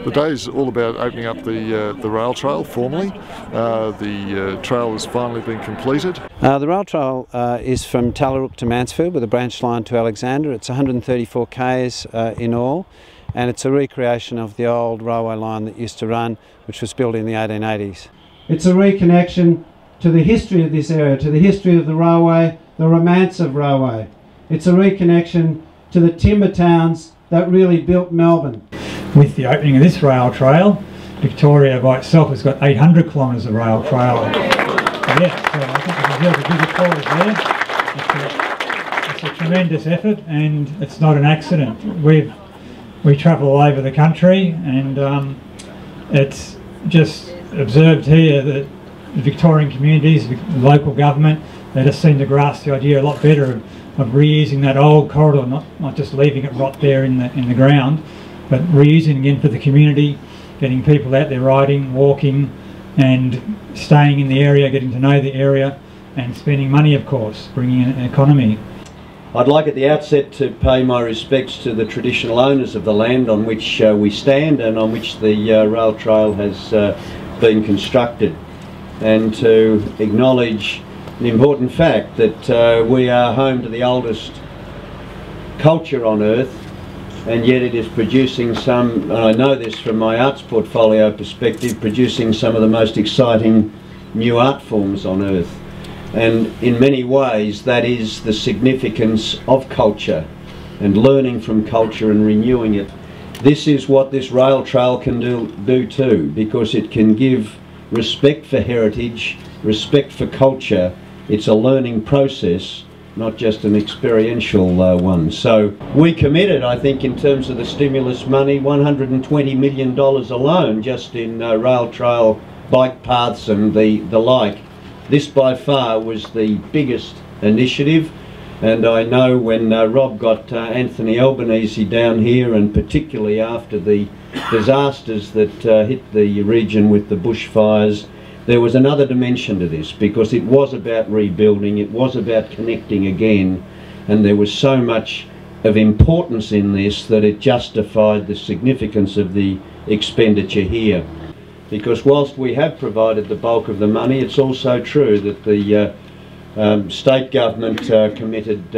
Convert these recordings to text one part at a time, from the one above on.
The day is all about opening up the rail trail formally. The trail has finally been completed. The rail trail is from Tallarook to Mansfield with a branch line to Alexandra. It's 134 k's in all, and it's a recreation of the old railway line that used to run, which was built in the 1880s. It's a reconnection to the history of this area, to the history of the railway, the romance of railway. It's a reconnection to the timber towns that really built Melbourne. With the opening of this rail trail, Victoria by itself has got 800 kilometres of rail trail. Yes, I think it deserves a big applause there. It's a tremendous effort, and it's not an accident. We travel all over the country, and it's just observed here that the Victorian communities, the local government, they just seem to grasp the idea a lot better of reusing that old corridor, not just leaving it rot there in the ground, but reusing again for the community, getting people out there riding, walking, and staying in the area, getting to know the area, and spending money, of course, bringing in an economy. I'd like at the outset to pay my respects to the traditional owners of the land on which we stand and on which the rail trail has been constructed, and to acknowledge the important fact that we are home to the oldest culture on earth, and yet it is producing some, and I know this from my arts portfolio perspective, producing some of the most exciting new art forms on earth. And in many ways that is the significance of culture and learning from culture and renewing it. This is what this rail trail can do too, because it can give respect for heritage, respect for culture. It's a learning process, not just an experiential one. So we committed, I think, in terms of the stimulus money, $120 million alone just in rail trail, bike paths and the like. This by far was the biggest initiative, and I know when Rob got Anthony Albanese down here, and particularly after the disasters that hit the region with the bushfires, there was another dimension to this, because it was about rebuilding, it was about connecting again, and there was so much of importance in this that it justified the significance of the expenditure here. Because whilst we have provided the bulk of the money, it's also true that the state government committed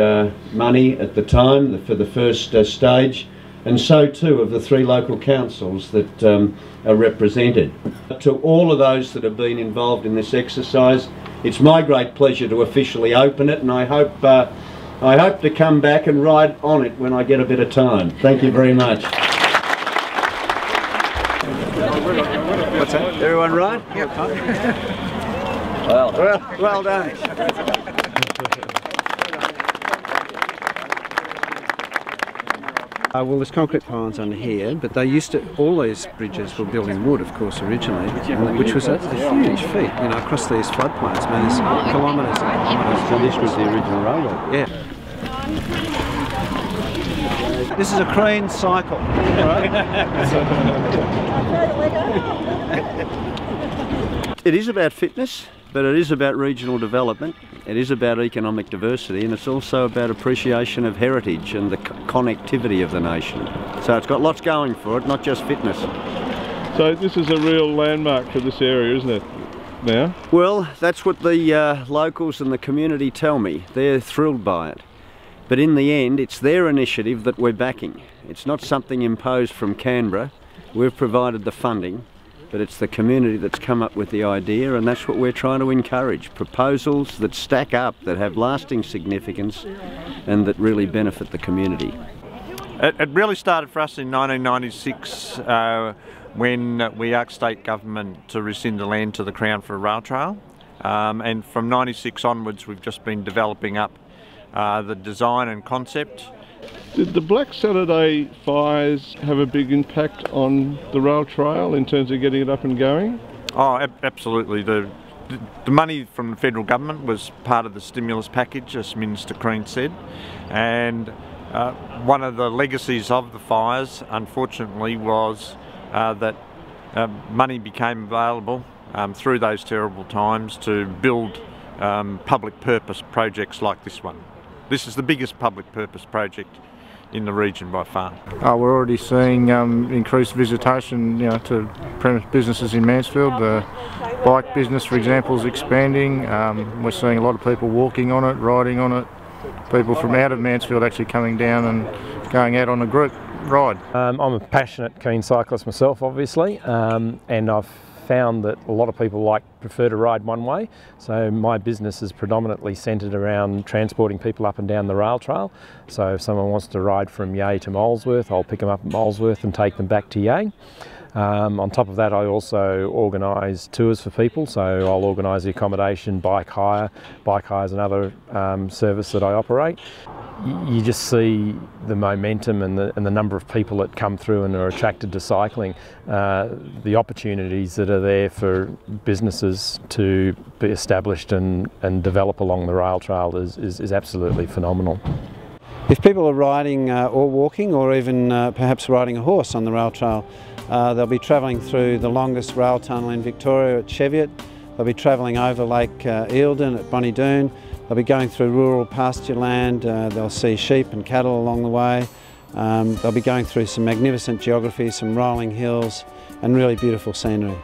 money at the time for the first stage, and so too of the 3 local councils that are represented. To all of those that have been involved in this exercise, it's my great pleasure to officially open it, and I hope to come back and ride on it when I get a bit of time. Thank you very much. What's that? Everyone right? Yep. Well done. Well, there's concrete pylons under here, but they used to, all these bridges were built in wood, of course, originally, which was a huge feat, you know, across these floodplains. I mean, there's kilometres and kilometres. So this was the original railway? Yeah. This is a Crean cycle, right? It is about fitness, but it is about regional development, it is about economic diversity, and it's also about appreciation of heritage and the connectivity of the nation. So it's got lots going for it, not just fitness. So this is a real landmark for this area, isn't it, now? Well, that's what the locals and the community tell me. They're thrilled by it. But in the end, it's their initiative that we're backing. It's not something imposed from Canberra. We've provided the funding, but it's the community that's come up with the idea, and that's what we're trying to encourage. Proposals that stack up, that have lasting significance, and that really benefit the community. It really started for us in 1996 when we asked state government to rescind the land to the Crown for a rail trail. And from 96 onwards, we've just been developing up the design and concept. Did the Black Saturday fires have a big impact on the rail trail in terms of getting it up and going? Oh, absolutely. The money from the federal government was part of the stimulus package, as Minister Crean said, and one of the legacies of the fires, unfortunately, was that money became available through those terrible times to build public purpose projects like this one. This is the biggest public purpose project in the region by far. We're already seeing increased visitation, to premise businesses in Mansfield. The bike business, for example, is expanding. We're seeing a lot of people walking on it, riding on it. People from out of Mansfield actually coming down and going out on a group ride. I'm a passionate keen cyclist myself, obviously, and I've found that a lot of people prefer to ride one way. So my business is predominantly centred around transporting people up and down the rail trail. So if someone wants to ride from Yea to Molesworth, I'll pick them up at Molesworth and take them back to Yea. On top of that, I also organise tours for people, so I'll organise the accommodation, bike hire is another service that I operate. You just see the momentum and the number of people that come through and are attracted to cycling, the opportunities that are there for businesses to be established and develop along the rail trail is absolutely phenomenal. If people are riding or walking, or even perhaps riding a horse on the rail trail, they'll be travelling through the longest rail tunnel in Victoria at Cheviot. They'll be travelling over Lake Eildon at Bonnie Doon. They'll be going through rural pasture land. They'll see sheep and cattle along the way. They'll be going through some magnificent geography, some rolling hills and really beautiful scenery.